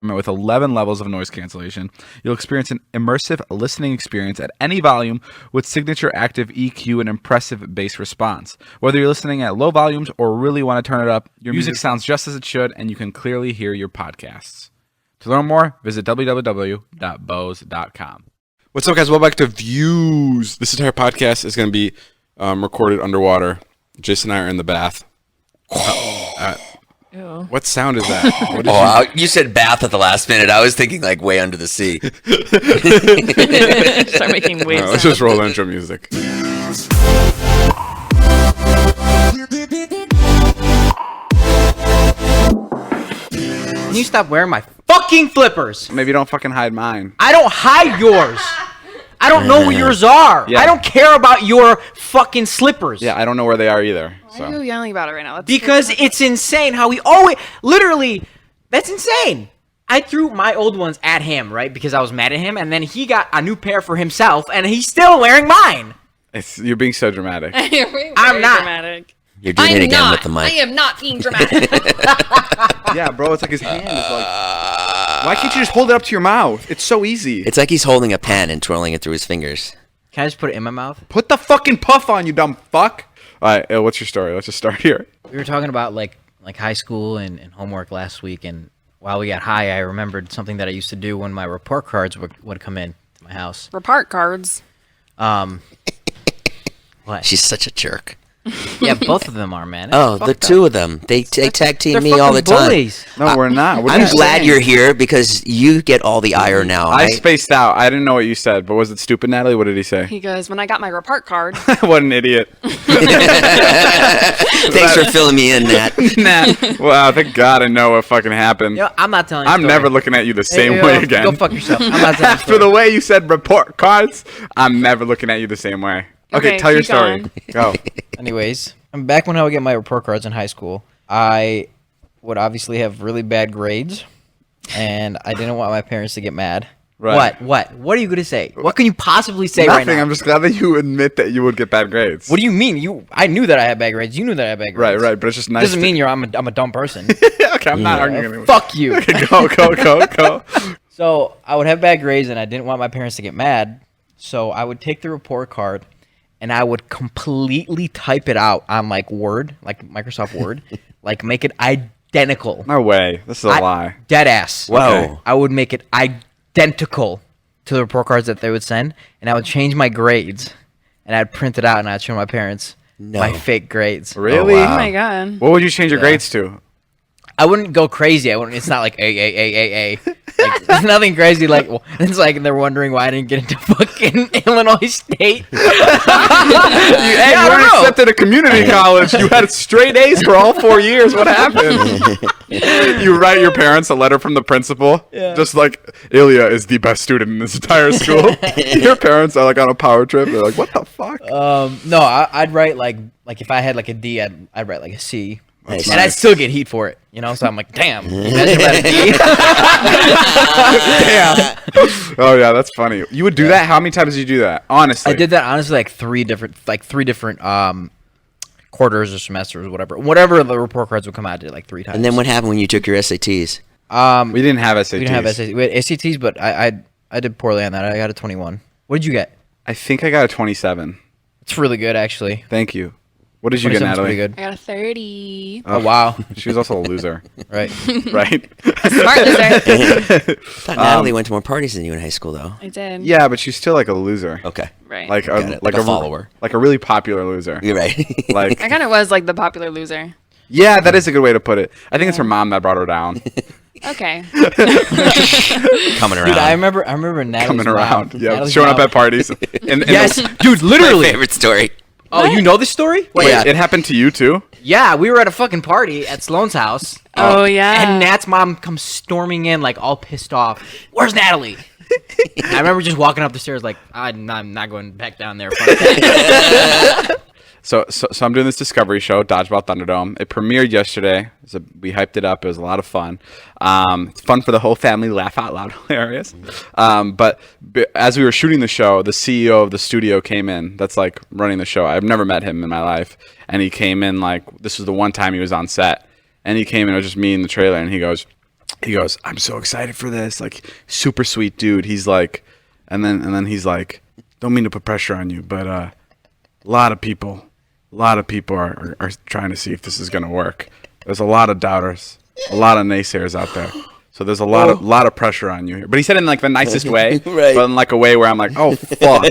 with 11 levels of noise cancellation. You'll experience an immersive listening experience at any volume with signature active EQ and impressive bass response. Whether you're listening at low volumes or really want to turn it up, your music sounds just as it should, and you can clearly hear your podcasts. To learn more, visit www.bose.com. What's up, guys? Welcome back to Views. This entire podcast is going to be recorded underwater. Jason and I are in the bath. What sound is that? What did you said bath at the last minute. I was thinking like way under the sea. Start making waves. Let's just roll intro music. Can you stop wearing my fucking flippers? Maybe don't fucking hide mine. I don't hide yours. I don't know where yours are. Yeah. I don't care about your fucking slippers. Yeah, I don't know where they are either. Why are you yelling about it right now? That's Because it's insane how we always... Literally, that's insane. I threw my old ones at him, right? Because I was mad at him, and then he got a new pair for himself, and he's still wearing mine. You're being so dramatic. You're being I'm very not. dramatic. You're doing it again with the mic. I am not being dramatic. Yeah, bro, it's like his hand is like... Why can't you just hold it up to your mouth? It's so easy. It's like he's holding a pen and twirling it through his fingers. Can I just put it in my mouth? Put the fucking puff on, you dumb fuck. All right, Il, what's your story? Let's just start here. We were talking about like high school and homework last week, and while we got high, I remembered something that I used to do when my report cards would come in to my house. Report cards. What? She's such a jerk. Yeah, both of them are, man. Oh, the two of them. They tag team They're me all the fucking time. bullies. No, we're not. What are I'm you glad saying? you're here because you get all the ire now. I spaced out. I didn't know what you said, but was it stupid, Natalie? What did he say? He goes, when I got my report card. What an idiot. Thanks for filling me in, Nat. Nat. Wow, thank God I know what fucking happened. Yo, I'm not telling you. I'm never looking at you the same Hey, way yo, again. Go fuck yourself. I'm not telling you. After the way you said report cards, I'm never looking at you the same way. Okay, Okay, tell your keep story. going. Go. Anyways, back when I would get my report cards in high school, I would obviously have really bad grades, and I didn't want my parents to get mad. Right. What are you gonna say? What can you possibly say right Nothing. now? I'm just glad that you admit that you would get bad grades. What do you mean? I knew that I had bad grades. You knew that I had bad grades. Right, but it's just nice. Doesn't mean I'm a dumb person. Okay, I'm not arguing anymore. Fuck you. Okay, go. So I would have bad grades, and I didn't want my parents to get mad. So I would take the report card, and I would completely type it out on like Word, like Microsoft Word, like make it identical. No way. This is a lie. Dead ass. Whoa. Okay. I would make it identical to the report cards that they would send, and I would change my grades, and I'd print it out, and I'd show my parents my fake grades. Really? Oh, wow. Oh my god. What would you change your grades to? I wouldn't go crazy. It's not like A. Like, it's nothing crazy. Like, it's like they're wondering why I didn't get into fucking Illinois State. You weren't accepted at community college. You had straight A's for all 4 years. What happened? You write your parents a letter from the principal, just like Ilya is the best student in this entire school. Your parents are like on a power trip. They're like, what the fuck? No, I'd write like if I had like a D, I'd write like a C. Nice. And I'd still get heat for it, you know? So I'm like, damn. Imagine if I had a D. Damn. Oh yeah, that's funny. You would do that? How many times did you do that? Honestly. I did that honestly like three different quarters or semesters or whatever the report cards would come out. I did it like 3 times. And then what happened when you took your SATs? We didn't have SATs. We didn't have SATs. We had SATs, but I did poorly on that. I got a 21. What did you get? I think I got a 27. It's really good actually. Thank you. What did you get, 27's Natalie? pretty good. I got a 30. Oh wow. She was also a loser, Right. right? Smart loser. I thought Natalie went to more parties than you in high school, though. I did. Yeah, but she's still like a loser. Okay. Right. Like Got it. Like a follower. Like a really popular loser. You're right. Like, I kind of was like the popular loser. yeah, that is a good way to put it. I think it's her mom that brought her down. Okay. Coming around. Dude, I remember Natalie's Coming mom. around. Yeah, Natalie's showing up mom. at parties. Yes, dude, My literally. favorite story. Oh, you know this story? Wait, Yeah. it happened to you too? Yeah, we were at a fucking party at Sloane's house. Oh, yeah. And Nat's mom comes storming in, like, all pissed off. Where's Natalie? I remember just walking up the stairs like, I'm not going back down there. Fuck that." So I'm doing this Discovery show, Dodgeball Thunderdome. It premiered yesterday. We hyped it up. It was a lot of fun. It's fun for the whole family. Laugh out loud, hilarious. But as we were shooting the show, the CEO of the studio came in. That's like running the show. I've never met him in my life, and he came in like this was the one time he was on set, and he came in. It was just me in the trailer, and he goes, he goes, I'm so excited for this. Like, super sweet dude. He's like, and then he's like, don't mean to put pressure on you, but a lot of people are trying to see if this is going to work. There's a lot of doubters, a lot of naysayers out there. So there's a lot of pressure on you here. But he said it in like the nicest way, Right. but in like a way where I'm like, oh fuck,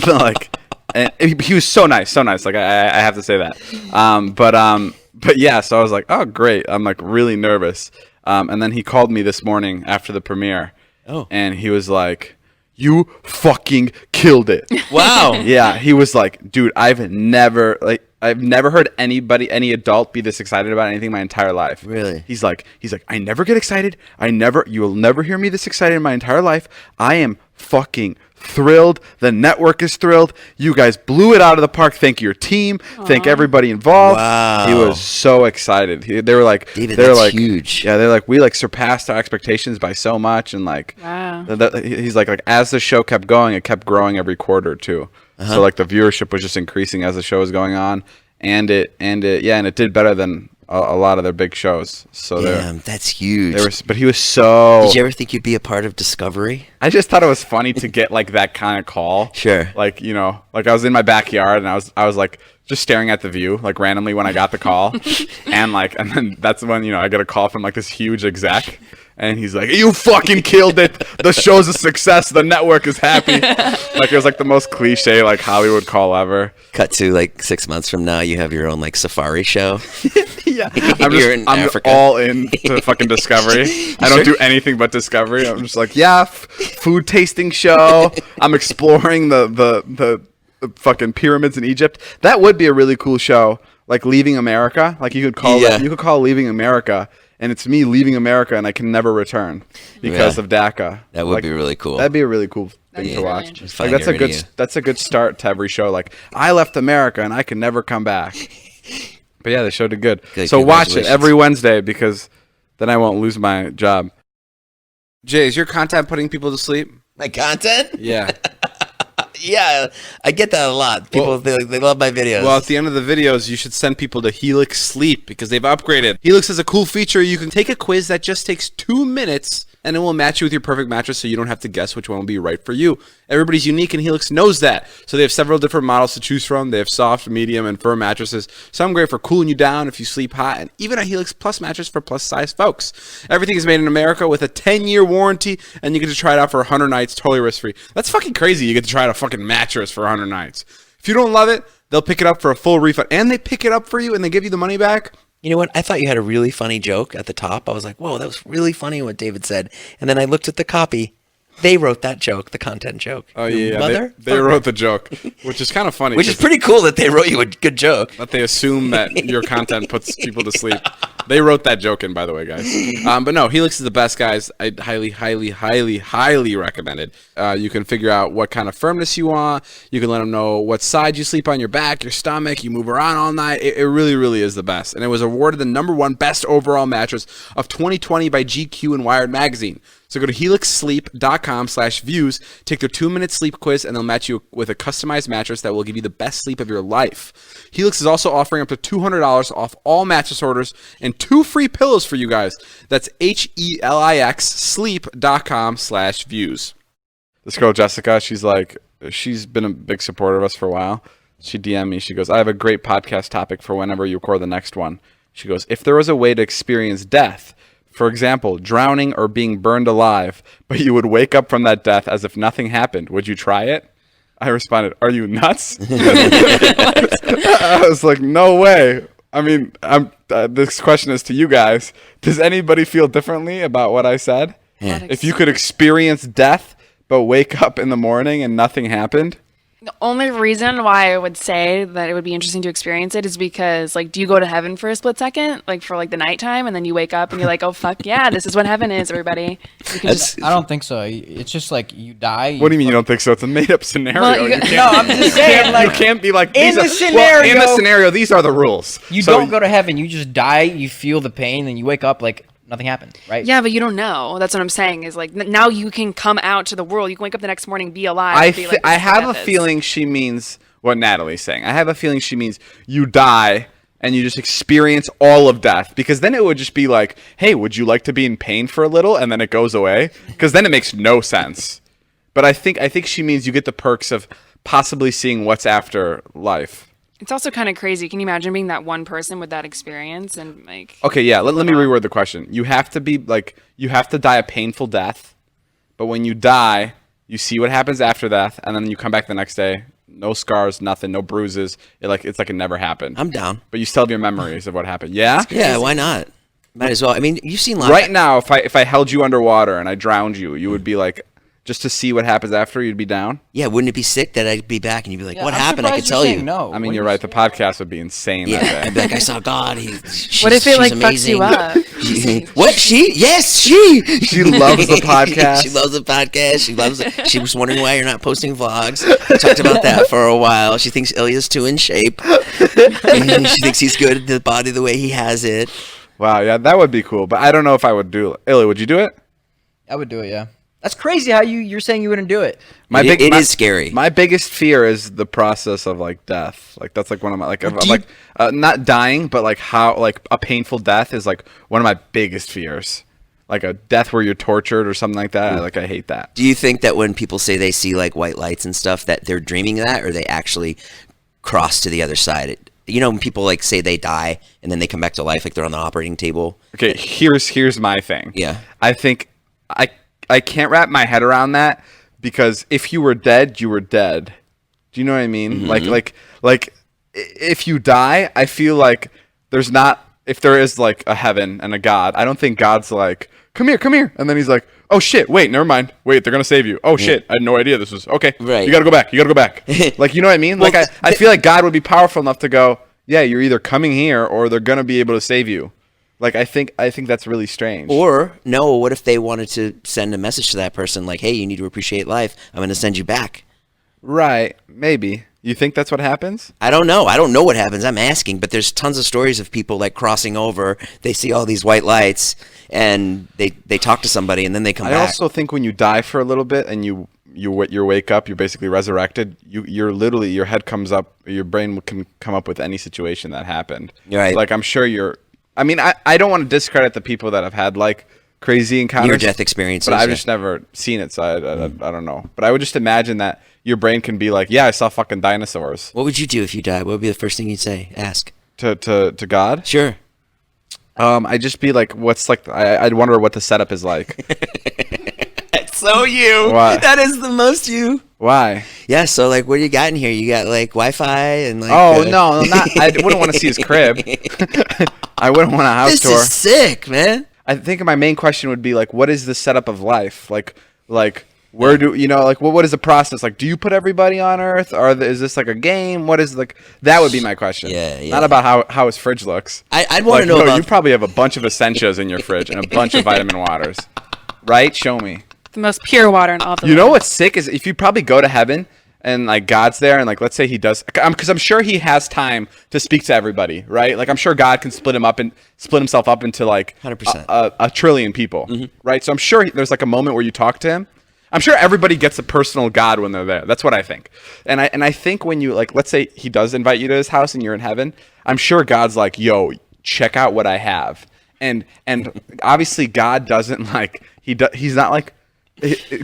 like, and he was so nice. Like I have to say that. But yeah, so I was like, oh great. I'm like really nervous. And then he called me this morning after the premiere. Oh. And he was like, you fucking killed it. Wow. Yeah, he was like, dude, I've never heard any adult be this excited about anything my entire life. Really? He's like, I never get excited. You will never hear me this excited in my entire life. I am fucking thrilled. The network is thrilled. You guys blew it out of the park. Thank your team. Thank everybody involved. Wow. He was so excited. They were like, David, they're that's like, huge. Yeah, they're like, we like surpassed our expectations by so much, and like, Wow. he's like as the show kept going, it kept growing every quarter too. So like the viewership was just increasing as the show was going on, and it did better than a lot of their big shows. So Damn, that's huge. but he was so. Did you ever think you'd be a part of Discovery? I just thought it was funny to get like that kind of call. Sure. Like, like I was in my backyard and I was like just staring at the view like randomly when I got the call, and then that's when I get a call from like this huge exec. And he's like, you fucking killed it. The show's a success. The network is happy. Like, it was like the most cliche, like, Hollywood call ever. Cut to like 6 months from now, you have your own like safari show. Yeah. You're in I'm Africa. all in to fucking Discovery. I don't do anything but Discovery. I'm just like, yeah, food tasting show. I'm exploring the fucking pyramids in Egypt. That would be a really cool show. Like, Leaving America. Like, you could call Leaving America. And it's me leaving America, and I can never return because of DACA. That would be really cool. That'd be a really cool thing That'd to be watch. really Just Like, find that's a your good video. that's a good start to every show. Like, I left America, and I can never come back. But yeah, the show did good. Good, So watch it congratulations. every Wednesday because then I won't lose my job. Jay, is your content putting people to sleep? My content? Yeah. Yeah, I get that a lot. People, they love my videos. Well, at the end of the videos, you should send people to Helix Sleep because they've upgraded. Helix has a cool feature. You can take a quiz that just takes 2 minutes, and it will match you with your perfect mattress so you don't have to guess which one will be right for you. Everybody's unique, and Helix knows that. So they have several different models to choose from. They have soft, medium, and firm mattresses. Some great for cooling you down if you sleep hot, and even a Helix Plus mattress for plus-size folks. Everything is made in America with a 10-year warranty, and you get to try it out for 100 nights totally risk-free. That's fucking crazy. You get to try out a fucking mattress for 100 nights. If you don't love it, they'll pick it up for a full refund, and they pick it up for you, and they give you the money back. you know what? I thought you had a really funny joke at the top. I was like, whoa, that was really funny what David said. And then I looked at the copy. They wrote that joke, the content joke. Oh, You yeah. mother? They wrote the joke, which is kind of funny. Which is 'cause pretty cool that they wrote you a good joke. that they assume that your content puts people to sleep. They wrote that joke in, by the way, guys. But no, Helix is the best, guys. I highly recommend it. You can figure out what kind of firmness you want. You can let them know what side you sleep on, your back, your stomach. You move around all night. It really, really is the best. And it was awarded the #1 best overall mattress of 2020 by GQ and Wired magazine. So go to helixsleep.com/views, take their 2-minute sleep quiz, and they'll match you with a customized mattress that will give you the best sleep of your life. Helix is also offering up to $200 off all mattress orders and 2 free pillows for you guys. That's HELIX sleep.com/views. This girl Jessica, she's been a big supporter of us for a while. She DM'd me. She goes, I have a great podcast topic for whenever you record the next one. She goes, if there was a way to experience death, for example, drowning or being burned alive, but you would wake up from that death as if nothing happened, would you try it? I responded, are you nuts? I was like, no way. I mean, this question is to you guys. Does anybody feel differently about what I said? Yeah. If you could experience death, but wake up in the morning and nothing happened? The only reason why I would say that it would be interesting to experience it is because, like, do you go to heaven for a split second, like for like the nighttime, and then you wake up and you're like, oh fuck yeah, this is what heaven is, everybody. You can just, I don't think so. It's just like you die. What do you mean you don't think so? It's a made-up scenario. Well, you- You can't- No, I'm just saying, you like, can't be like in these the are- scenario- in the scenario, these are the rules. you So- don't go to heaven. You just die. You feel the pain, and you wake up like nothing happened, right? yeah, but you don't know. That's what I'm saying. Is like now you can come out to the world. You can wake up the next morning, be alive. I and be like, I this is have what a death is. feeling she means what Natalie's saying. I have a feeling she means you die, and you just experience all of death, because then it would just be like, hey, would you like to be in pain for a little, and then it goes away? Because then it makes no sense. But I think she means you get the perks of possibly seeing what's after life. It's also kind of crazy. Can you imagine being that one person with that experience and like? Okay, yeah. Let me reword the question. You have to be like, you have to die a painful death, but when you die, you see what happens after death, and then you come back the next day, no scars, nothing, no bruises. It's like it never happened. I'm down. But you still have your memories of what happened. Yeah. Yeah, why not? Might as well. I mean, you've seen lots. Right now, if I held you underwater and I drowned you, you would be like, just to see what happens after, you'd be down. Yeah, wouldn't it be sick that I'd be back and you'd be like, Yeah, what I'm happened? I could surprised tell you're you. saying No. I mean, What you're do you right. The podcast would be insane Yeah, that I'd day. be like, I saw God. What if it like fucks you up? What? Yes, she. She loves the podcast. She loves the podcast. She loves it. She was wondering why you're not posting vlogs. We talked about that for a while. She thinks Ilya's too in shape. And she thinks he's good at the body the way he has it. Wow, yeah, that would be cool. But I don't know if I would do it. Ilya, would you do it? I would do it. Yeah. That's crazy. How you're saying you wouldn't do it? It is scary. My biggest fear is the process of like death. Like that's like one of my not dying, but like how like a painful death is like one of my biggest fears. Like a death where you're tortured or something like that. I hate that. Do you think that when people say they see like white lights and stuff, that they're dreaming that, or they actually cross to the other side? You know, when people like say they die and then they come back to life, like they're on the operating table. Okay, here's my thing. Yeah. I think I can't wrap my head around that, because if you were dead, you were dead. Do you know what I mean? Mm-hmm. Like if you die, I feel like there's not, if there is like a heaven and a God, I don't think God's like, come here. And then he's like, oh shit, wait, never mind. Wait, they're going to save you. Oh shit, I had no idea this was, okay. Right. You got to go back. Like, you know what I mean? Well, like I feel like God would be powerful enough to go, yeah, you're either coming here or they're going to be able to save you. Like, I think that's really strange. Or, no, what if they wanted to send a message to that person like, hey, you need to appreciate life. I'm going to send you back. Right, maybe. You think that's what happens? I don't know. I don't know what happens. I'm asking, but there's tons of stories of people like crossing over. They see all these white lights and they talk to somebody and then they come I back. also think when you die for a little bit and you wake up, you're basically resurrected. You're literally, your head comes up, your brain can come up with any situation that happened. Right. Like, I'm sure I mean, I don't want to discredit the people that have had like crazy encounters, Near-death experiences. but I've yeah. just never seen it, so I don't know. But I would just imagine that your brain can be like, yeah, I saw fucking dinosaurs. What would you do if you died? What would be the first thing you'd say? Ask. To God? Sure. I'd just be like, what's like? I'd wonder what the setup is like. That's so you. What? That is the most you. Why? Yeah, so like what do you got in here? You got like Wi-Fi and like Oh no, not. I wouldn't want to see his crib. I wouldn't want a house This tour. is sick, man. I think my main question would be like, what is the setup of life? Like where do you know? Like, what is the process? Like, do you put everybody on Earth, or is this like a game? What is like? That would be my question. Yeah. Not about how his fridge looks. I'd want to know no, about you probably have a bunch of Essentias in your fridge and a bunch of vitamin waters, right? Show me. The most pure water in all of the You know world. what's sick is if you probably go to heaven and like God's there and like let's say he does, because I'm sure he has time to speak to everybody, right? Like I'm sure God can split himself up into like 100%. a trillion people, right? So I'm sure there's like a moment where you talk to him. I'm sure everybody gets a personal God when they're there. That's what I think. And I think when you like, let's say he does invite you to his house and you're in heaven, I'm sure God's like, yo, check out what I have. And obviously God doesn't like, he's not like,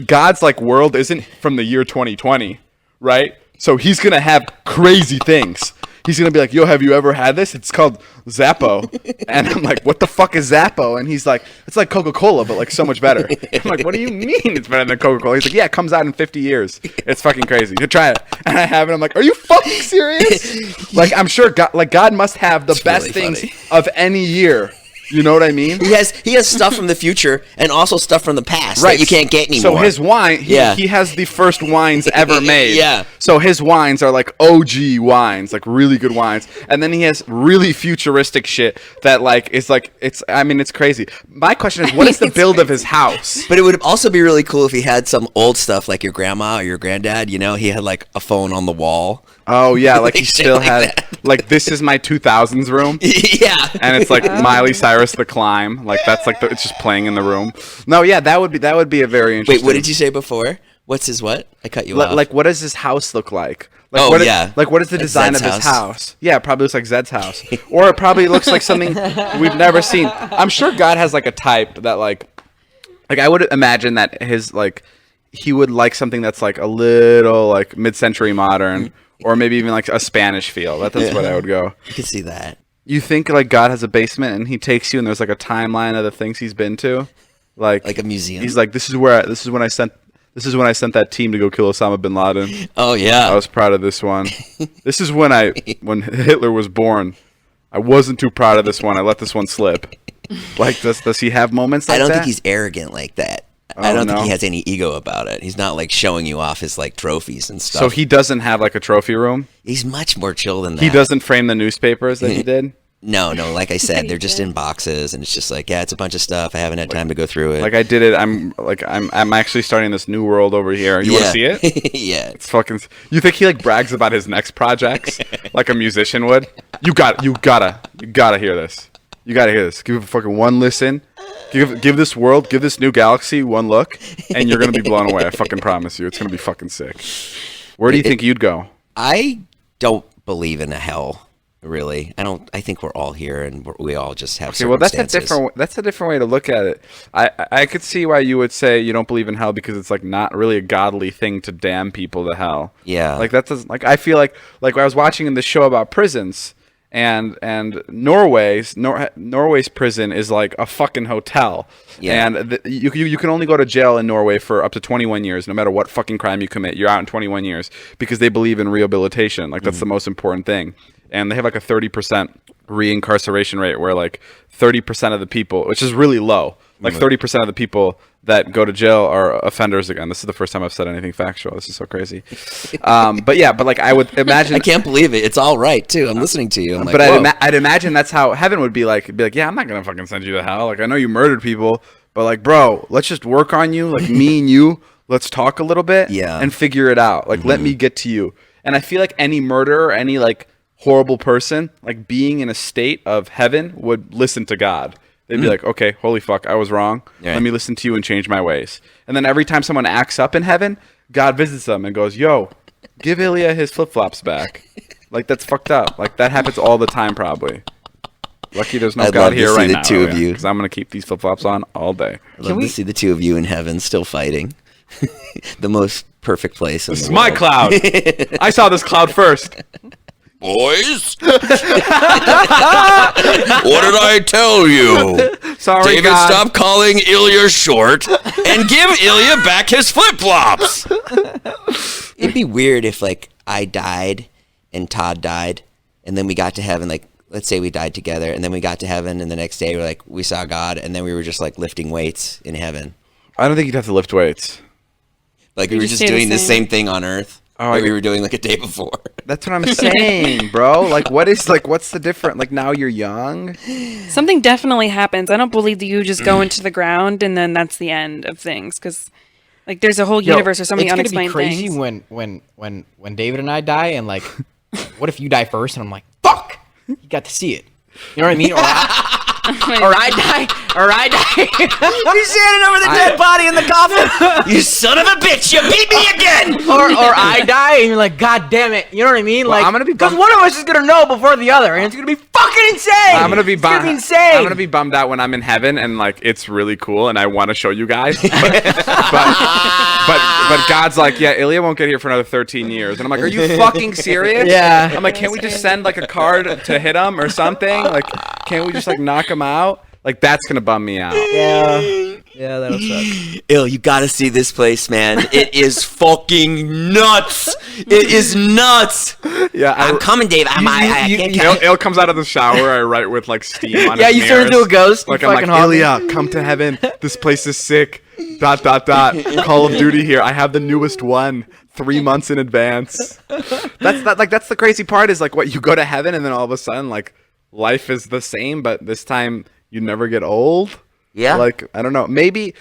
God's like world isn't from the year 2020, right? So he's gonna have crazy things. He's gonna be like, yo, have you ever had this? It's called Zappo. And I'm like, what the fuck is Zappo? And he's like, it's like Coca-Cola, but like so much better. I'm like, what do you mean it's better than Coca-Cola? He's like, yeah, it comes out in 50 years. It's fucking crazy. You try it. And I have it. I'm like, are you fucking serious? Like, I'm sure God must have the best really things funny. of any year. You know what I mean? He has stuff from the future and also stuff from the past that you can't get anymore. So his wine, he has the first wines ever made. Yeah. So his wines are like OG wines, like really good wines. And then he has really futuristic shit that like it's crazy. My question is, what is the build of his house? But it would also be really cool if he had some old stuff like your grandma or your granddad, you know, he had like a phone on the wall. Oh yeah, like he Shit still like had that. like this is my 2000s room. Yeah. And it's like Miley Cyrus The Climb, like that's like it's just playing in the room. No, yeah, that would be a very interesting. Wait, what did you say before? What's his what? I cut you off. Like what does his house look like? Like, Oh, what is, yeah. like what is the Like design Zed's of his house? Yeah, it probably looks like Zed's house, or it probably looks like something we've never seen. I'm sure God has like a type that like I would imagine that his like he would like something that's like a little like mid-century modern, or maybe even like a Spanish feel. That's what I would go. You can see that. You think like God has a basement and he takes you and there's like a timeline of the things he's been to, like Like a museum. He's like, this is when I sent that team to go kill Osama bin Laden. Oh yeah. I was proud of this one. This is when Hitler was born. I wasn't too proud of this one. I let this one slip. Like, does he have moments like that? I don't think he's arrogant like that. I Oh, don't think no? he has any ego about it. He's not like showing you off his like trophies and stuff. So he doesn't have like a trophy room? He's much more chill than that. He doesn't frame the newspapers that he did? No, like I said, they're just in boxes, and it's just like, yeah, it's a bunch of stuff. I haven't had time to go through it. Like I did it. I'm actually starting this new world over here. You want to see it? Yeah. It's fucking. You think he like brags about his next projects like a musician would? You gotta hear this. You gotta hear this. Give it fucking one listen. Give this world, give this new galaxy one look, and you're gonna be blown away. I fucking promise you, it's gonna be fucking sick. Where do you think you'd go? I don't believe in a hell, really. I think we're all here, and we all just have Okay, well that's circumstances. that's a different way to look at it. I could see why you would say you don't believe in hell because it's like not really a godly thing to damn people to hell. Yeah. Like that doesn't like I feel like I was watching in this show about prisons. And Norway's prison is like a fucking hotel. Yeah. And you can only go to jail in Norway for up to 21 years, no matter what fucking crime you commit. You're out in 21 years because they believe in rehabilitation. Like that's the most important thing. And they have like a 30% reincarceration rate, where like 30% of the people, which is really low, like 30% of the people that go to jail are offenders again. This is the first time I've said anything factual. This is so crazy. But like I would imagine. I can't believe it. It's all right too. I'm listening to you. I'm like, But whoa. I'd imagine that's how heaven would be like. Be like, yeah, I'm not gonna fucking send you to hell. Like I know you murdered people, but like, bro, let's just work on you. Like me and you, let's talk a little bit, Yeah. and figure it out. Like let me get to you. And I feel like any murderer, any like horrible person, like being in a state of heaven, would listen to God. They'd be like, okay, holy fuck, I was wrong. Yeah. Let me listen to you and change my ways. And then every time someone acts up in heaven, God visits them and goes, yo, give Ilya his flip-flops back. Like, that's fucked up. Like, that happens all the time, probably. Lucky there's no I'd God love to here see right the now. two of you. Because I'm going to keep these flip-flops on all day. I'd love to see the two of you in heaven still fighting. The most perfect place in This the is my world. cloud. I saw this cloud first. Boys, what did I tell you? Sorry, David, God. stop calling Ilya short and give Ilya back his flip-flops. It'd be weird if, like, I died and Todd died, and then we got to heaven, like, let's say we died together, and then we got to heaven, and the next day we're like, we saw God, and then we were just, like, lifting weights in heaven. I don't think you'd have to lift weights. Like, we were just just stay the doing the same. same thing on Earth Oh, that I- we were doing, like, a day before. That's what I'm saying, bro. Like, what's the difference? Like, now you're young. Something definitely happens. I don't believe that you just go into the ground and then that's the end of things. Because, like, there's a whole universe or so many it's unexplained gonna be crazy things. when David and I die, and like, what if you die first? And I'm like, fuck, you got to see it. You know what I mean? Or I die. You're standing over the dead body in the coffin. You son of a bitch! You beat me again. or I die, and you're like, God damn it. You know what I mean? Well, Like, I'm gonna be because bummed- one of us is gonna know before the other, and it's gonna be fucking insane. I'm gonna be It's gonna bummed. be insane. I'm gonna be bummed out when I'm in heaven and like it's really cool and I want to show you guys. But God's like, yeah, Ilya won't get here for another 13 years, and I'm like, are you fucking serious? Yeah. I'm like, can't we just send like a card to hit him or something? Like, can't we just like knock him out? Like that's gonna bum me out. Yeah, that'll suck. Ill, you gotta see this place, man. It is fucking nuts. It is nuts. Yeah, I'm coming, Dave. I can't. Il comes out of the shower. I write with like steam on Yeah, his you turn into mirrors. a ghost. Like You I'm like, fucking haunt me. Ilya, come to heaven. This place is sick. ... Call of Duty here. I have the newest one 3 months in advance. That's the crazy part is like what you go to heaven and then all of a sudden like life is the same, but this time you never get old. Yeah. Like I don't know. Maybe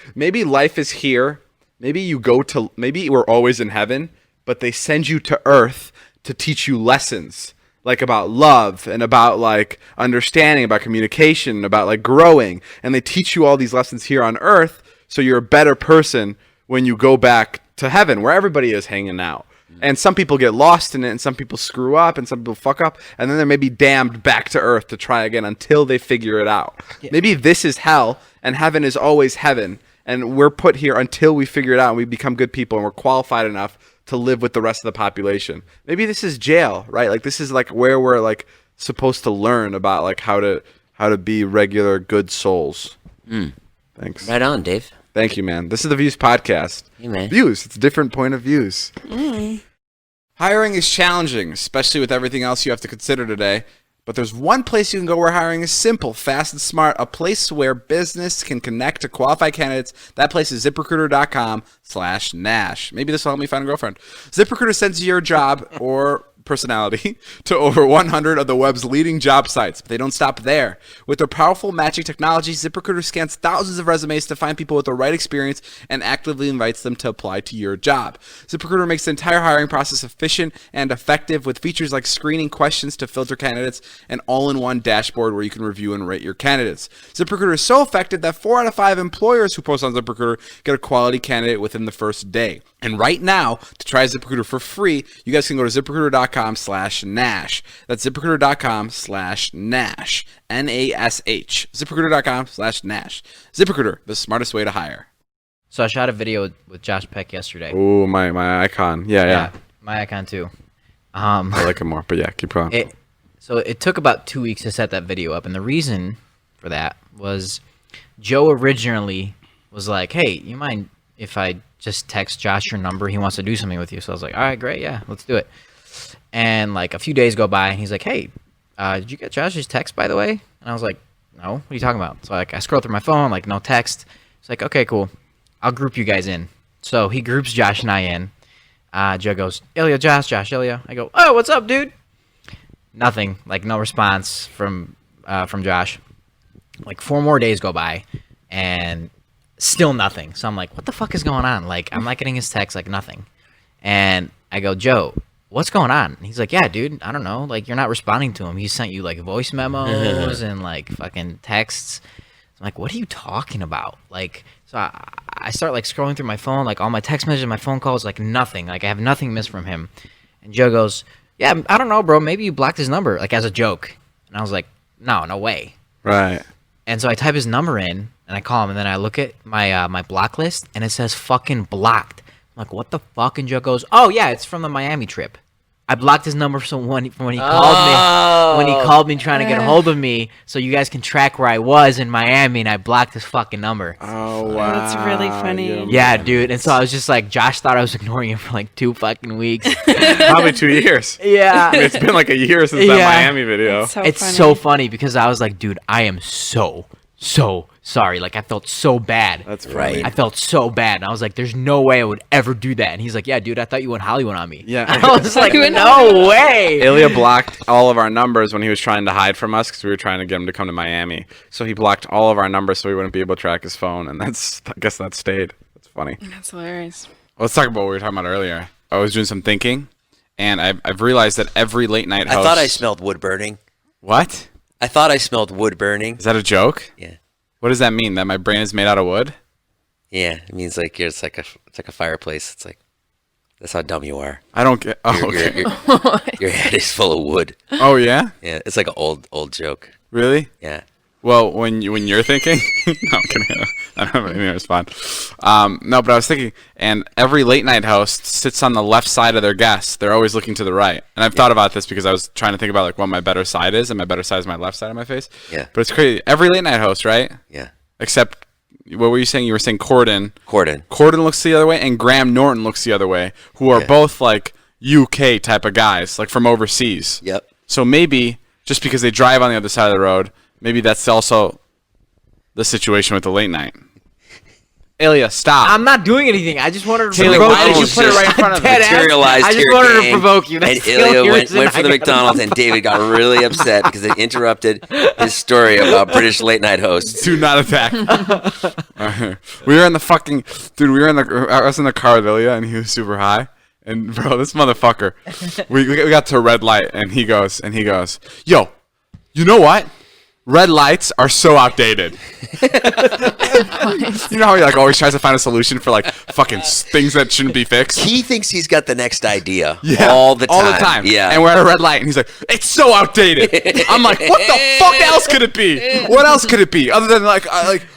life is here. Maybe we're always in heaven, but they send you to earth to teach you lessons. Like about love and about like understanding, about communication, about like growing. And they teach you all these lessons here on earth so you're a better person when you go back to heaven where everybody is hanging out. And some people get lost in it, and some people screw up, and some people fuck up, and then they're maybe damned back to earth to try again until they figure it out. Yeah. Maybe this is hell, and heaven is always heaven, and we're put here until we figure it out, and we become good people, and we're qualified enough to live with the rest of the population. Maybe this is jail, right? Like this is like where we're like supposed to learn about like how to be regular good souls. Thanks. Right on, Dave. Thank you, man. This is the Views Podcast. Hey, man. Views. It's a different point of views. Hiring is challenging, especially with everything else you have to consider today. But there's one place you can go where hiring is simple, fast, and smart. A place where business can connect to qualified candidates. That place is ZipRecruiter.com/Nash. Maybe this will help me find a girlfriend. ZipRecruiter sends your job or personality to over 100 of the web's leading job sites. But they don't stop there. With their powerful matching technology, ZipRecruiter scans thousands of resumes to find people with the right experience and actively invites them to apply to your job. ZipRecruiter makes the entire hiring process efficient and effective with features like screening questions to filter candidates and all-in-one dashboard where you can review and rate your candidates. ZipRecruiter is so effective that 4 out of 5 employers who post on ZipRecruiter get a quality candidate within the first day. And right now, to try ZipRecruiter for free, you guys can go to ZipRecruiter.com/Nash. That's ZipRecruiter.com/Nash. Nash. ZipRecruiter.com/Nash. ZipRecruiter, the smartest way to hire. So I shot a video with Josh Peck yesterday. Ooh, my icon. Yeah. My icon too. I like him more, but yeah, keep going. So it took about 2 weeks to set that video up, and the reason for that was Joe originally was like, "Hey, you mind if I just text Josh your number? He wants to do something with you." So I was like, "All right, great, yeah, let's do it." And like a few days go by, and he's like, "Hey, did you get Josh's text, by the way?" And I was like, "No, what are you talking about?" So like I scroll through my phone, like no text. It's like, "Okay, cool, I'll group you guys in." So he groups Josh and I in. Joe goes, "Ilya, Josh, Ilya." I go, "Oh, what's up, dude?" Nothing, like no response from Josh. Like 4 more days go by, and still nothing. So I'm like, what the fuck is going on? Like, I'm not getting his text, like nothing. And I go, "Joe, what's going on?" And he's like, "Yeah, dude, I don't know. Like, you're not responding to him. He sent you like voice memos and like fucking texts." I'm like, what are you talking about? Like, so I start like scrolling through my phone, like all my text messages, my phone calls, like nothing. Like I have nothing missed from him. And Joe goes, "Yeah, I don't know, bro. Maybe you blocked his number," like as a joke. And I was like, no way. Right. And so I type his number in and I call him, and then I look at my my block list and it says fucking blocked. I'm like, what the fuck? And Joe goes, "Oh yeah, it's from the Miami trip. I blocked his number so when he called me trying to get a hold of me, so you guys can track where I was in Miami, and I blocked his fucking number." Oh wow, That's really funny. Yeah, dude. And so I was just like, Josh thought I was ignoring him for like 2 fucking weeks. Probably 2 years. Yeah. I mean, it's been like a year since that Miami video. It's so funny because I was like, dude, I am so sorry. Like, I felt so bad. That's Right. I felt so bad. And I was like, there's no way I would ever do that. And he's like, "Yeah, dude, I thought you went Hollywood on me." Yeah. I was like, no way. Ilya blocked all of our numbers when he was trying to hide from us because we were trying to get him to come to Miami. So he blocked all of our numbers so we wouldn't be able to track his phone, and I guess that stayed. That's funny. That's hilarious. Let's talk about what we were talking about earlier. I was doing some thinking, and I've realized that every late night host... I thought I smelled wood burning. What? I thought I smelled wood burning. Is that a joke? Yeah. What does that mean? That my brain is made out of wood? Yeah, it means like it's like a fireplace. It's like that's how dumb you are. I don't get... Oh, okay. Your head is full of wood. Oh, yeah? Yeah, it's like an old joke. Really? Yeah. Well, when you're thinking... No, I'm kidding. I don't have anything to respond. No, but I was thinking, and every late night host sits on the left side of their guest. They're always looking to the right. And I've thought about this because I was trying to think about like what my better side is, and my better side is my left side of my face. Yeah. But it's crazy. Every late night host, right? Yeah. Except, what were you saying? You were saying Corden. Corden looks the other way, and Graham Norton looks the other way, who are both like UK type of guys, like from overseas. Yep. So maybe, just because they drive on the other side of the road, maybe that's also the situation with the late night. Ilya, stop. I'm not doing anything. I just wanted to Taylor, provoke why did you put it right in front of me? Materialized I just here, wanted to gang. provoke you. That's And the only Ilya reason went for I the got McDonald's, and David got really upset because they interrupted his story about British late night hosts. Do not attack. We were in the fucking... Dude, I was in the car with Ilya, and he was super high. And, bro, this motherfucker... we got to a red light, and he goes, "Yo, you know what? red lights are so outdated. You know how he like always tries to find a solution for like fucking things that shouldn't be fixed. He thinks he's got the next idea all the time. Yeah. And we're at a red light, and he's like, "It's so outdated." I'm like, "What the fuck else could it be? What else could it be other than like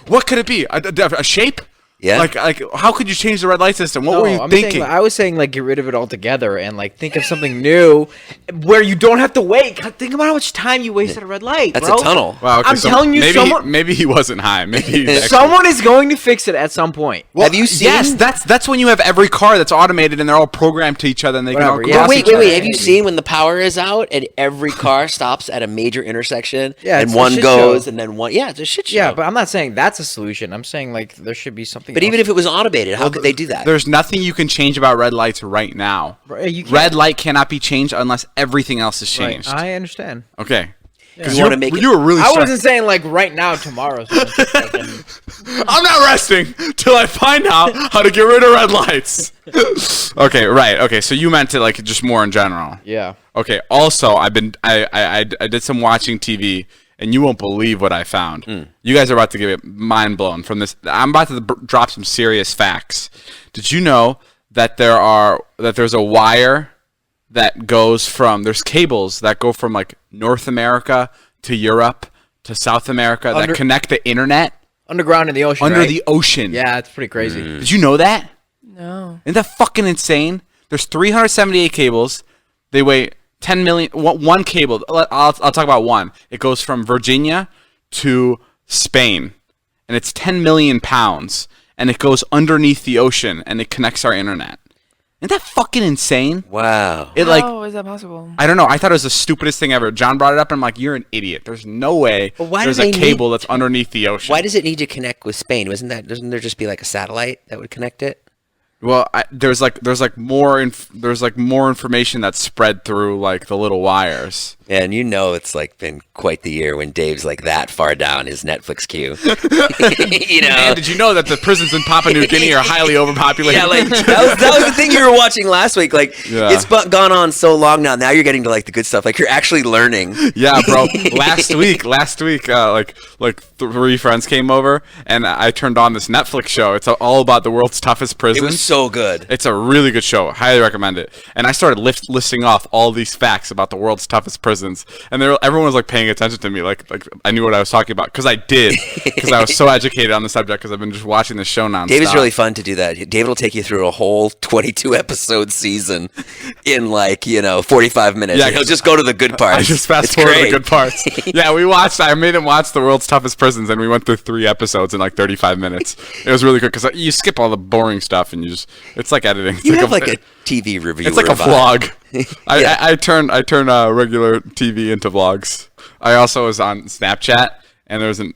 what could it be? A shape?" Yeah. Like, how could you change the red light system? What were you thinking? I was saying, like, get rid of it altogether and, like, think of something new where you don't have to wait. God, think about how much time you waste at a red light, That's bro. a tunnel. Wow, okay, I'm telling you, maybe he wasn't high. Maybe someone is going to fix it at some point. Have you seen? Yes, that's when you have every car that's automated and they're all programmed to each other and they Whatever, can all yeah. cross Wait. each other. Have you seen when the power is out and every car stops at a major intersection Yeah, and it's a one shit goes show. and then one? Yeah, it's a shit show. Yeah, but I'm not saying that's a solution. I'm saying, like, there should be something But else. even if it was automated, how could they do that? There's nothing you can change about red lights right now. Right, you can't- Red light cannot be changed unless everything else is Right, changed. I understand. Okay. You wanna make it- You were really I stressed. wasn't saying, like, right now, tomorrow. I'm not resting till I find out how to get rid of red lights. Okay, right. Okay, so you meant it like just more in general. Yeah. Okay. Also, I did some watching TV, and you won't believe what I found. You guys are about to get mind blown from this. I'm about to drop some serious facts. Did you know that there's a wire that goes from there's cables that go from like North America to Europe to South America that connect the internet Underground in the ocean, under right? the ocean? Yeah, it's pretty crazy. Did you know that? No. Isn't that fucking insane? There's 378 cables. They weigh 10 million. One cable. I'll talk about one. It goes from Virginia to Spain, and it's 10 million pounds, and it goes underneath the ocean, and it connects our internet. Isn't that fucking insane? Wow. It like How is that possible? I don't know. I thought it was the stupidest thing ever. John brought it up, and I'm like, "You're an idiot. There's no way But why do there's they a cable that's underneath the ocean." Why does it need to connect with Spain? Doesn't there just be like a satellite that would connect it? Well, there's more information that's spread through like the little wires. And you know it's like been quite the year when Dave's like that far down his Netflix queue. You know. And did you know that the prisons in Papua New Guinea are highly overpopulated? Yeah, like that was the thing you were watching last week. Like Yeah. it's gone on so long now. Now you're getting to like the good stuff. Like you're actually learning. Yeah, bro. Last week, like 3 friends came over, and I turned on this Netflix show. It's all about the world's toughest prisons. It was so good. It's a really good show. Highly recommend it. And I started listing off all these facts about the world's toughest prisons, and everyone was like paying attention to me, like I knew what I was talking about because I did, because I was so educated on the subject because I've been just watching this show nonstop. David's really fun to do that. David will take you through a whole 22 episode season in 45 minutes. Yeah, And he'll just go to the good parts. I just fast It's forward great. the good parts. Yeah, I made him watch the world's toughest prisons, and we went through 3 episodes in like 35 minutes. It was really good because you skip all the boring stuff, and it's like editing. It's You have like a TV review. It's like a vlog. I turn regular TV into vlogs. I also was on Snapchat, and there was an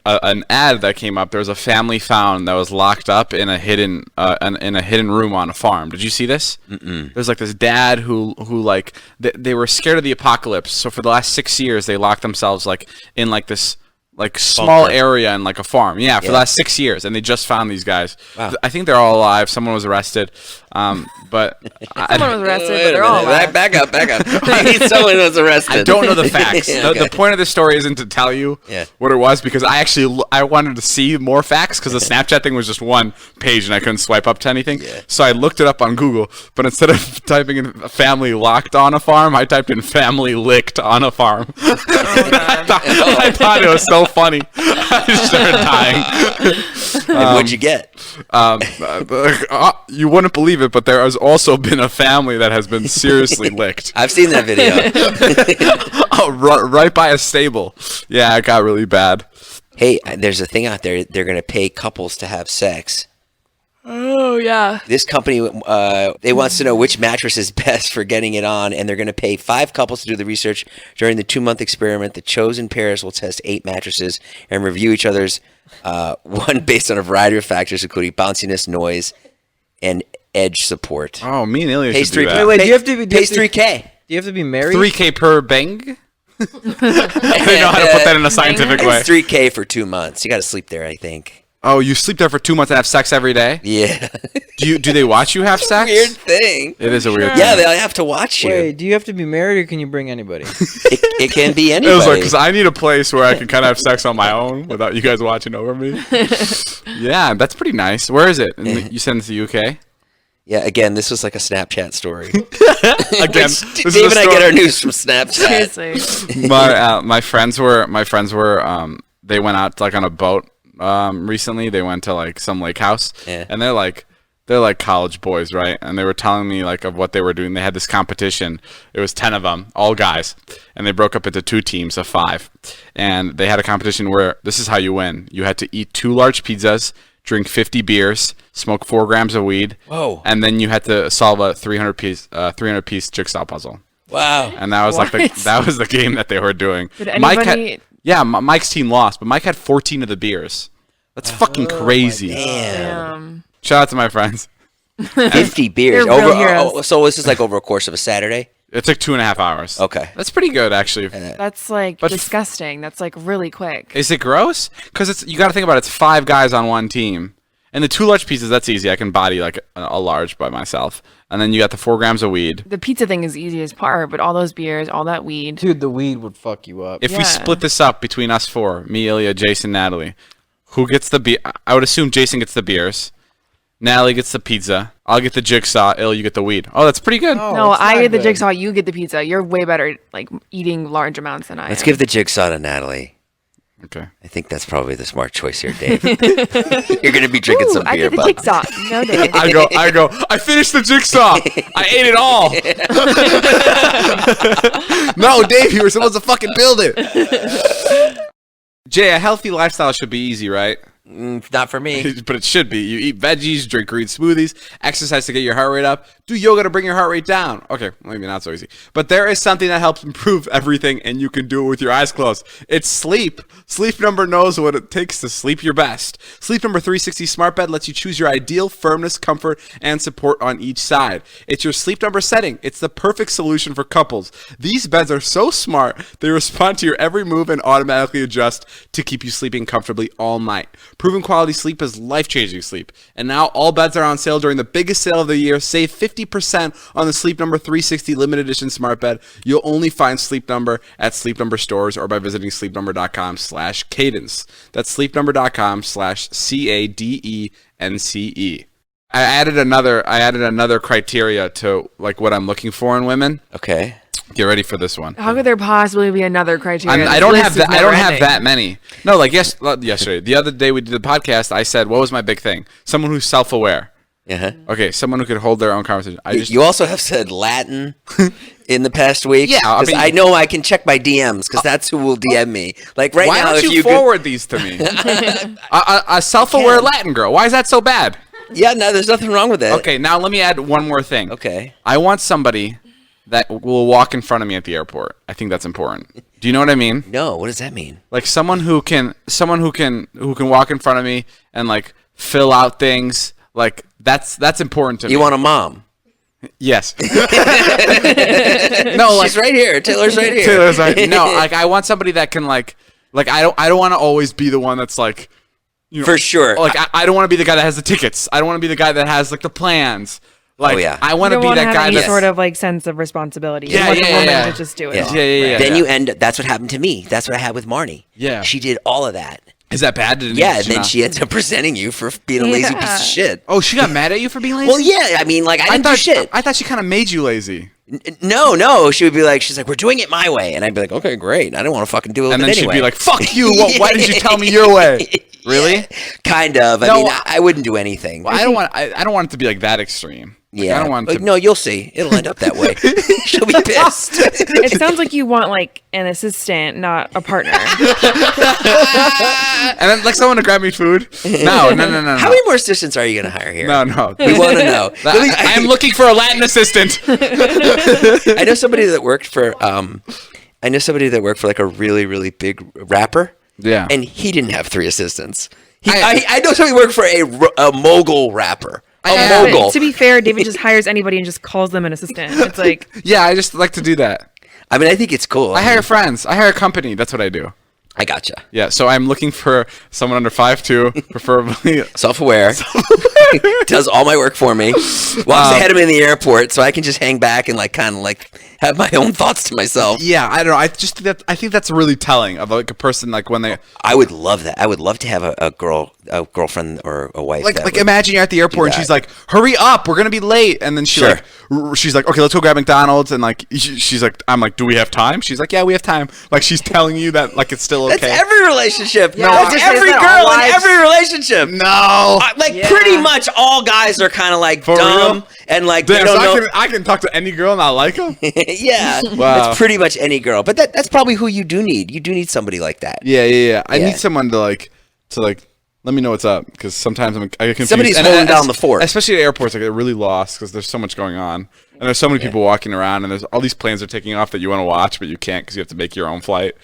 ad that came up. There was a family found that was locked up in a hidden room on a farm. Did you see this? Mm-mm. There's like this dad who like they were scared of the apocalypse. So for the last 6 years, they locked themselves like in like this like small area in like a farm. Yeah, for the last 6 years, and they just found these guys. Wow. I think they're all alive. Someone was arrested, but Someone was arrested, Wait but a they're all minute. alive. Back up. I need someone was arrested. I don't know the facts. Okay. The point of this story isn't to tell you what it was, because I wanted to see more facts, because the Snapchat thing was just one page and I couldn't swipe up to anything. Yeah. So I looked it up on Google, but instead of typing in family locked on a farm, I typed in family licked on a farm. I thought it was so funny. I just started dying. And what'd you get? You wouldn't believe it, but there has also been a family that has been seriously licked. I've seen that video. Right by a stable. Yeah, it got really bad. Hey, there's a thing out there. They're going to pay couples to have sex. Oh yeah. This company, they wants to know which mattress is best for getting it on, and they're going to pay 5 couples to do the research. During the 2-month experiment, the chosen pairs will test 8 mattresses and review each other's one based on a variety of factors, including bounciness, noise, and edge support. Oh, me and Ilya Pays should do 3K. that. Wait, do you have to be- do you Pays have to- 3K. Do you have to be married? 3K per bang? I don't know how to put that in a scientific way. It's 3K for 2 months. You got to sleep there, I think. Oh, you sleep there for 2 months and have sex every day? Yeah. Do they watch you have sex? Weird thing. It is a weird Yeah, thing. they have to watch you. Wait, do you have to be married or can you bring anybody? It can be It anybody. was like, because I need a place where I can kind of have sex on my own without you guys watching over me. Yeah, that's pretty nice. Where is it? You said it's the UK? Yeah, again, this was like a Snapchat story. Again, Dave and I get our news from Snapchat. Seriously. my friends were they went out like on a boat recently. They went to like some lake house, Yeah. and they're like college boys, right? And they were telling me like of what they were doing. They had this competition. It was 10 of them, all guys, and they broke up into 2 teams of 5. And they had a competition where this is how you win. You had to eat 2 large pizzas, drink 50 beers, smoke 4 grams of weed. Whoa. And then you had to solve a 300 piece jigsaw puzzle. Wow. And that was What? that was the game that they were doing. Did Mike anybody- Mike's team lost, but Mike had 14 of the beers. That's fucking crazy. Damn. Shout out to my friends. 50 beers. They're real Over. heroes. So this is like over a course of a Saturday? It took 2.5 hours. Okay. That's pretty good, actually. That's like But- disgusting. That's like really quick. Is it gross? Because you got to think about it. It's 5 guys on one team. And the 2 large pieces, that's easy. I can body like a large by myself. And then you got the 4 grams of weed. The pizza thing is the easiest part, but all those beers, all that weed. Dude, the weed would fuck you up. If we Yeah. split this up between us 4, me, Ilya, Jason, Natalie, who gets the beer? I would assume Jason gets the beers. Natalie gets the pizza. I'll get the jigsaw. Ilya, you get the weed. Oh, that's pretty good. No, it's I not get the good. jigsaw. You get the pizza. You're way better at like eating large amounts than I Let's am. give the jigsaw to Natalie. Okay. I think that's probably the smart choice here, Dave. You're going to be drinking some I beer, get the bud. jigsaw. No, Dave. I finished the jigsaw. I ate it all. No, Dave, you were supposed to fucking build it. Jay, a healthy lifestyle should be easy, right? Not for me. But it should be. You eat veggies, drink green smoothies, exercise to get your heart rate up, do yoga to bring your heart rate down. Okay, maybe not so easy. But there is something that helps improve everything, and you can do it with your eyes closed. It's sleep. Sleep Number knows what it takes to sleep your best. Sleep Number 360 Smart Bed lets you choose your ideal firmness, comfort, and support on each side. It's your Sleep Number setting. It's the perfect solution for couples. These beds are so smart, they respond to your every move and automatically adjust to keep you sleeping comfortably all night. Proven quality sleep is life-changing sleep. And now all beds are on sale during the biggest sale of the year. Save 50% on the Sleep Number 360 limited edition smart bed. You'll only find Sleep Number at Sleep Number stores or by visiting sleepnumber.com/cadence. That's sleepnumber.com/cadence. I added another criteria to like what I'm looking for in women. Okay. Get ready for this one. How could there possibly be another criteria? I This don't list have is that. I never don't have ending. that many. No, like yesterday, the other day we did the podcast. I said, "What was my big thing? Someone who's self-aware." Uh-huh. Okay, someone who could hold their own conversation. You also have said Latin in the past week. Yeah, I 'Cause mean- I know I can check my DMs because that's who will DM me. Like right why now, don't if you could- forward these to me? A self-aware can. Latin girl. Why is that so bad? Yeah, no, there's nothing wrong with that. Okay, now let me add one more thing. Okay. I want somebody that will walk in front of me at the airport. I think that's important. Do you know what I mean? No, what does that mean? Like someone who can walk in front of me and like fill out things. Like that's important to me. You want a mom? Yes. No, like She's right here. Taylor's right here. Taylor's like, no, like I want somebody that can like I don't want to always be the one that's like, you know, For sure. like I don't want to be the guy that has the tickets. I don't want to be the guy that has like the plans. Like yeah. I You want to don't be want to that have guy any that's sort of like sense of responsibility. Yeah, you want the yeah, woman yeah. to just do it Yeah. all. Yeah. Then you end. That's what happened to me. That's what I had with Marnie. Yeah. She did all of that. Is that bad? Did Yeah, and then she ends up presenting you for being a lazy piece of shit. Oh, she got mad at you for being lazy? Well, yeah. I mean, like I didn't do shit. I thought she kind of made you lazy. No. She would be like, she's like, we're doing it my way, and I'd be like, okay, great. I don't want to fucking do it. And with then it she'd anyway. be like, "Fuck you! Why did you tell me your way?" Really? Kind of. I No, mean, I wouldn't do anything. Well, I don't want. I don't want it to be like that extreme. Like, Yeah. I don't want it to. No, you'll see. It'll end up that way. She'll be pissed. It sounds like you want like an assistant, not a partner. And then like someone to grab me food. No. How many more assistants are you going to hire here? No. We want to know. I'm looking for a Latin assistant. I know somebody that worked for like a really, really big rapper. Yeah. And he didn't have 3 assistants. I know somebody who worked for a mogul rapper. Yeah. Mogul. To be fair, David just hires anybody and just calls them an assistant. It's like Yeah, I just like to do that. I mean, I think it's cool. I hire friends. I hire a company. That's what I do. I gotcha. Yeah, so I'm looking for someone under 5'2", preferably. Self-aware. Does all my work for me. Walks ahead of me in the airport, so I can just hang back and like kind of like have my own thoughts to myself. Yeah, I don't know. I think that's really telling of like a person like when they I would love that. I would love to have a girlfriend or a wife. like imagine you're at the airport and she's like, "Hurry up, we're gonna be late," and then she's like, "Okay, let's go grab McDonald's," and like she's like, "I'm like, do we have time?" She's like, "Yeah, we have time." Like she's telling you that like it's still okay. That's every relationship. Yeah, That's just every isn't girl all in wives- every relationship. No. Pretty much all guys are kind of like For dumb real? and like Damn, they so don't know. I can talk to any girl and not like them? Yeah, Wow. that's pretty much any girl. But that's probably who you do need. You do need somebody like that. Yeah. I Yeah. need someone to let me know what's up because sometimes I get confused. Somebody's And holding down the fort. Especially at airports, I get really lost because there's so much going on. And there's so many people walking around, and there's all these planes are taking off that you want to watch, but you can't because you have to make your own flight.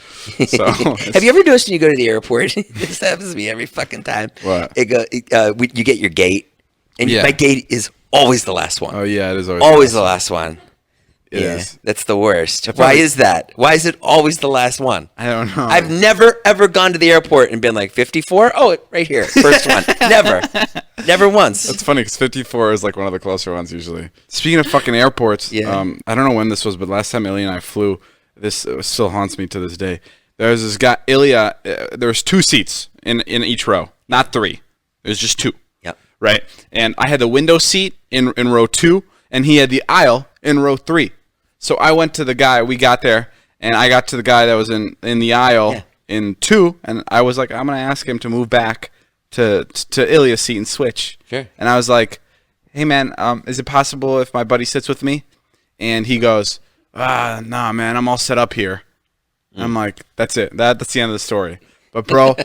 So Have you ever do this when you go to the airport? This happens to me every fucking time. What? You get your gate, and Yeah. my gate is always the last one. Oh yeah, it is Always the last one. It is. That's the worst. Why probably- is that? Why is it always the last one? I don't know. I've never ever gone to the airport and been like 54. Oh, right here, first one. Never once. It's funny because 54 is like one of the closer ones usually. Speaking of fucking airports, Yeah. I don't know when this was, but last time Ilya and I flew, this still haunts me to this day. There was this guy, Ilya. There was 2 seats in each row, not 3. There's just 2. Yep. Right, and I had the window seat in row 2, and he had the aisle in row 3. So I went to the guy. We got there, and I got to the guy that was in the aisle in 2, and I was like, I'm gonna ask him to move back to Ilya's seat and switch. Sure. And I was like, hey man, is it possible if my buddy sits with me? And he goes, nah man, I'm all set up here. And I'm like, that's it. That's the end of the story. But bro,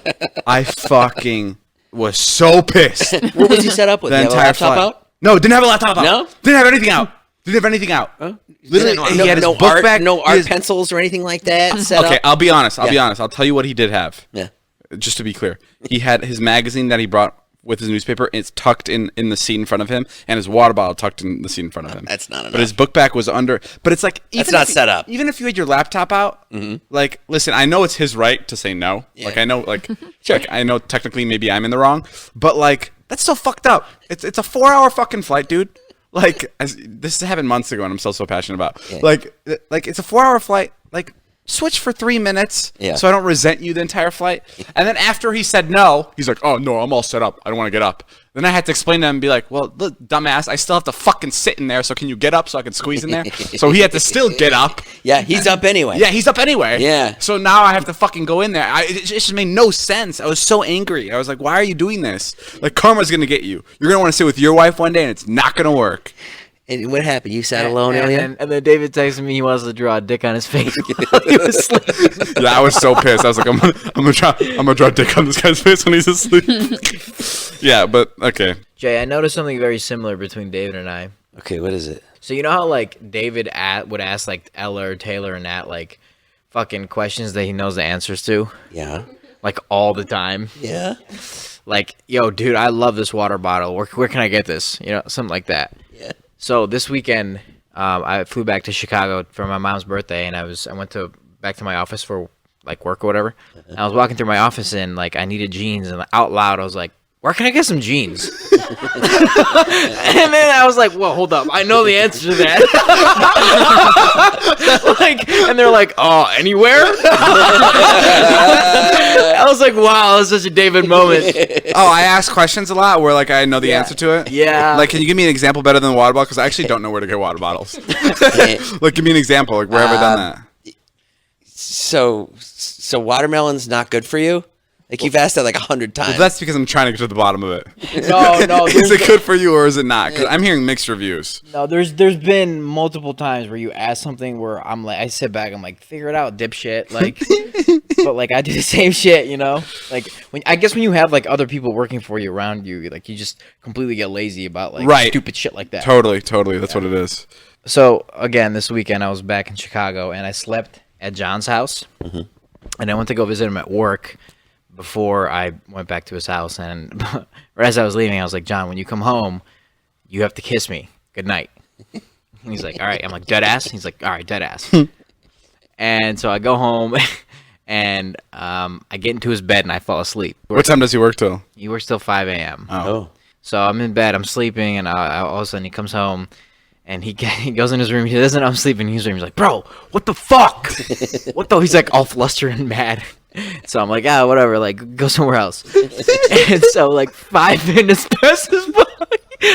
I fucking was so pissed. What was he set up with? The Did he have a entire laptop flight. out? No, didn't have a laptop out. No? Didn't have anything out. Didn't have anything out. Literally, no, he had his no book art, bag. no he art has- pencils or anything like that set Okay, up. I'll be honest. I'll be Yeah. honest. I'll tell you what he did have. Yeah. Just to be clear, he had his magazine that he brought with his newspaper. It's tucked in the seat in front of him, and his water bottle tucked in the seat in front of him. That's not enough. But his book bag was under. But it's like That's even not if you- set up. Even if you had your laptop out, like listen, I know it's his right to say no. Like I know, like, like I know technically maybe I'm in the wrong, but like that's so fucked up. It's a 4-hour fucking flight, dude. Like this happened months ago, and I'm still so passionate about. Yeah. Like it's a 4-hour flight. Like switch for 3 minutes, Yeah. so I don't resent you the entire flight. And then after he said no, he's like, "Oh no, I'm all set up. I don't want to get up." Then I had to explain to him and be like, "Well, look, dumbass, I still have to fucking sit in there. So can you get up so I can squeeze in there?" So he had to still get up. Yeah, he's up anyway. Yeah, he's up anyway. Yeah. So now I have to fucking go in there. It just made no sense. I was so angry. I was like, "Why are you doing this? Like karma's gonna get you. You're gonna want to sit with your wife one day, and it's not gonna work." And what happened? You sat alone, and, Ilya? and then David texted me he wants to draw a dick on his face while he was sleeping. Yeah, I was so pissed. I was like, I'm gonna draw a dick on this guy's face when he's asleep. Yeah, but okay. Jay, I noticed something very similar between David and I. Okay, what is it? So you know how like David would ask like Ella or Taylor and Nat like fucking questions that he knows the answers to, Yeah. like all the time. Yeah. Like, yo, dude, I love this water bottle. Where can I get this? You know, something like that. Yeah. So this weekend, I flew back to Chicago for my mom's birthday, and I went back to my office for like work or whatever. And I was walking through my office, and like I needed jeans, and out loud I was like, "Where can I get some jeans?" And then I was like, "Well, hold up, I know the answer to that." Like, and they're like, "Oh, anywhere?" I was like, "Wow, that was such a David moment." Oh, I ask questions a lot where like I know the answer to it. Yeah. Like, can you give me an example better than a water bottle? Because I actually don't know where to get water bottles. Like, give me an example. Like, where have I done that? So watermelon's not good for you? Like you've asked that like 100 times. Well, that's because I'm trying to get to the bottom of it. No, Is it good for you or is it not? Because I'm hearing mixed reviews. No, there's been multiple times where you ask something where I'm like, I sit back, I'm like, figure it out, dipshit. Like, but like I do the same shit, you know. Like when you have like other people working for you around you, like you just completely get lazy about like Right. stupid shit like that. Totally. That's what it is. So again, this weekend I was back in Chicago and I slept at John's house, and I went to go visit him at work before I went back to his house. And or as I was leaving, I was like, "John, when you come home, you have to kiss me. Good night." And he's like, "All right." I'm like, "Dead ass?" He's like, "All right, dead ass." And so I go home, and I get into his bed and I fall asleep. What time does he work till? He works till 5 a.m. Oh. So I'm in bed, I'm sleeping, and all of a sudden he comes home, and he goes in his room. He doesn't. I'm sleeping. He's like, "Bro, what the fuck? What the?" He's like all flustered and mad. So I'm like, whatever. Like, go somewhere else. And so like 5 minutes passes by,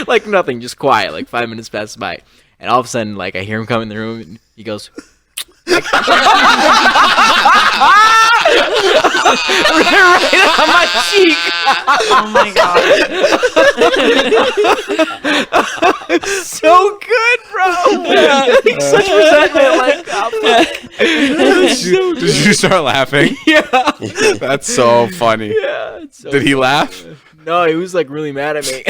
like nothing, just quiet. Like 5 minutes passes by, and all of a sudden, like I hear him come in the room, and he goes. Right on my cheek. Oh my god. So good, bro. Like, such resentment. Like, Did you start laughing? yeah. That's so funny. Yeah. It's so Did he laugh? No, he was like really mad at me.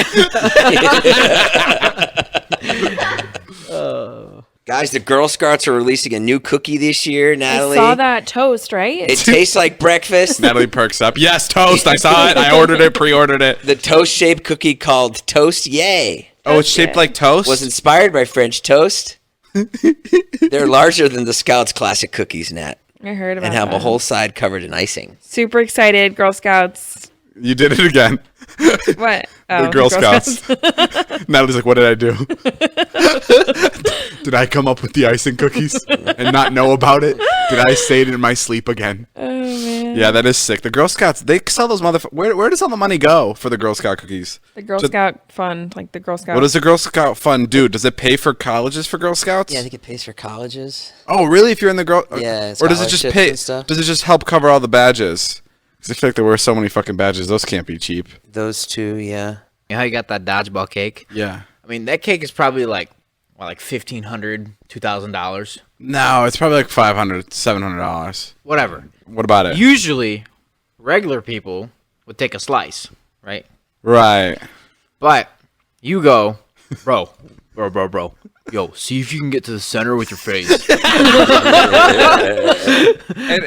Guys, the Girl Scouts are releasing a new cookie this year, I Natalie. saw that toast, right? It tastes like breakfast. Natalie perks up. Yes, toast. I saw it. I ordered it, pre-ordered it. The toast-shaped cookie called Toast Yay Oh, it's shaped like toast? was inspired by French toast. They're larger than the Scouts classic cookies, Nat, I heard about and have that. a whole side covered in icing. Super excited, Girl Scouts. You did it again. What? The Girl Scouts. Natalie's like, what did I do? Did I come up with the icing cookies and not know about it? Did I say it in my sleep again? Oh man. Yeah, that is sick. The Girl Scouts, they sell those motherfuckers. Where does all the money go for the Girl Scout cookies? The Girl So- Scout fund, like the Girl Scout. What does the Girl Scout fund do? Does it pay for colleges for Girl Scouts? Yeah, I think it pays for colleges. Oh, really? If you're in the Girl... Yeah, Or does it just scholarships pay... and stuff. Does it just help cover all the badges? Because I feel like there were so many fucking badges. Those can't be cheap. Those two, yeah. You know how you got that dodgeball cake? Yeah. I mean, that cake is probably like $1,500, $2,000, No, it's probably like $500, $700. whatever. What about it? Usually, regular people would take a slice, right? Right. But you go, bro. Yo, see if you can get to the center with your face.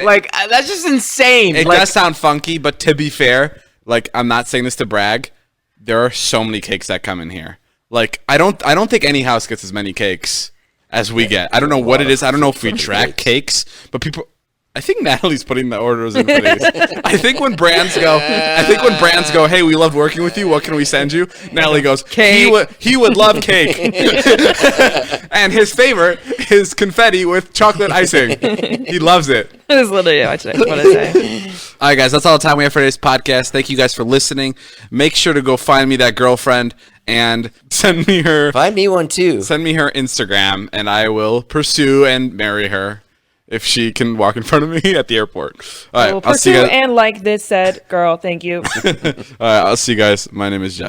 Like, that's just insane. It Like, does sound funky, but to be fair, like I'm not saying this to brag, there are so many cakes that come in here. Like I don't think any house gets as many cakes as we get. I don't know what it is. I don't know if we track cakes, but people. I think Natalie's putting the orders in for these. I think when brands go, hey, we loved working with you. What can we send you? Natalie goes, Cake. he would love cake. And his favorite is confetti with chocolate icing. He loves it. That is literally what I say. All right, guys, that's all the time we have for today's podcast. Thank you guys for listening. Make sure to go find me that girlfriend and send me her Find me one too. Instagram, and I will pursue and marry her if she can walk in front of me at the airport. All right, We'll I'll see pursue you guys. and like this said girl. Thank you. All right, I'll see you guys. My name is Jeff.